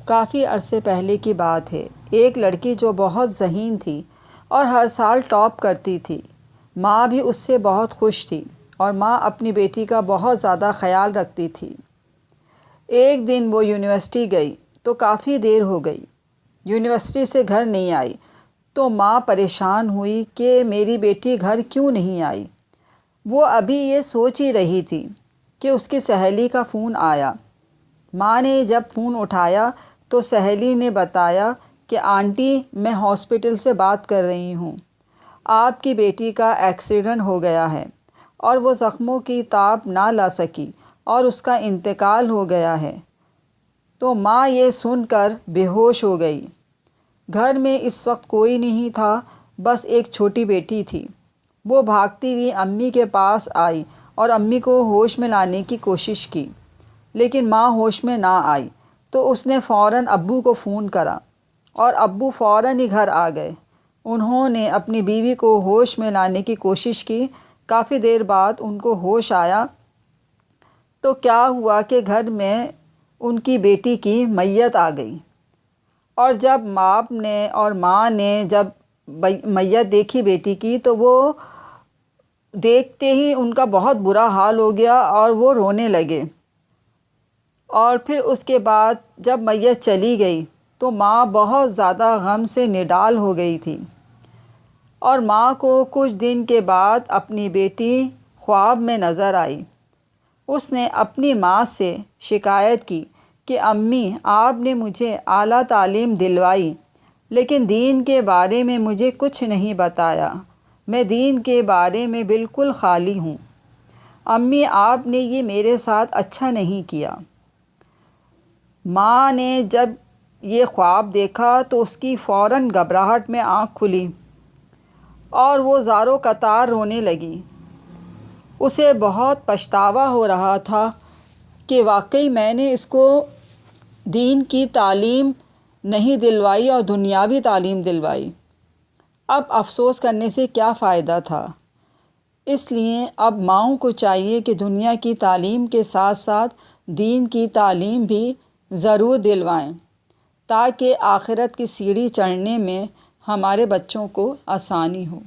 کافی عرصے پہلے کی بات ہے۔ ایک لڑکی جو بہت ذہین تھی اور ہر سال ٹاپ کرتی تھی۔ ماں بھی اس سے بہت خوش تھی اور ماں اپنی بیٹی کا بہت زیادہ خیال رکھتی تھی۔ ایک دن وہ یونیورسٹی گئی تو کافی دیر ہو گئی۔ یونیورسٹی سے گھر نہیں آئی تو ماں پریشان ہوئی کہ میری بیٹی گھر کیوں نہیں آئی۔ وہ ابھی یہ سوچ ہی رہی تھی کہ اس کی سہیلی کا فون آیا۔ ماں نے جب فون اٹھایا تو سہیلی نے بتایا کہ آنٹی میں ہاسپٹل سے بات کر رہی ہوں، آپ کی بیٹی کا ایکسیڈنٹ ہو گیا ہے اور وہ زخموں کی تاب نہ لا سکی اور اس کا انتقال ہو گیا ہے۔ تو ماں یہ سن کر بے ہوش ہو گئی۔ گھر میں اس وقت کوئی نہیں تھا، بس ایک چھوٹی بیٹی تھی۔ وہ بھاگتی ہوئی امی کے پاس آئی اور امی کو ہوش میں لانے کی کوشش کی، لیکن ماں ہوش میں نہ آئی تو اس نے فوراً ابو کو فون کرا اور ابو فوراً ہی گھر آ گئے۔ انہوں نے اپنی بیوی کو ہوش میں لانے کی کوشش کی۔ کافی دیر بعد ان کو ہوش آیا تو کیا ہوا کہ گھر میں ان کی بیٹی کی میت آ گئی، اور جب ماں نے جب میت دیکھی بیٹی کی تو وہ دیکھتے ہی ان کا بہت برا حال ہو گیا اور وہ رونے لگے۔ اور پھر اس کے بعد جب میت چلی گئی تو ماں بہت زیادہ غم سے نڈال ہو گئی تھی، اور ماں کو کچھ دن کے بعد اپنی بیٹی خواب میں نظر آئی۔ اس نے اپنی ماں سے شکایت کی کہ امی، آپ نے مجھے اعلیٰ تعلیم دلوائی لیکن دین کے بارے میں مجھے کچھ نہیں بتایا، میں دین کے بارے میں بالکل خالی ہوں۔ امی، آپ نے یہ میرے ساتھ اچھا نہیں کیا۔ ماں نے جب یہ خواب دیکھا تو اس کی فوراً گھبراہٹ میں آنکھ کھلی اور وہ زاروں قطار رونے لگی۔ اسے بہت پچھتاوا ہو رہا تھا کہ واقعی میں نے اس کو دین کی تعلیم نہیں دلوائی اور دنیاوی تعلیم دلوائی۔ اب افسوس کرنے سے کیا فائدہ تھا؟ اس لیے اب ماؤں کو چاہیے کہ دنیا کی تعلیم کے ساتھ ساتھ دین کی تعلیم بھی ضرور دلوائیں، تاکہ آخرت کی سیڑھی چڑھنے میں ہمارے بچوں کو آسانی ہو۔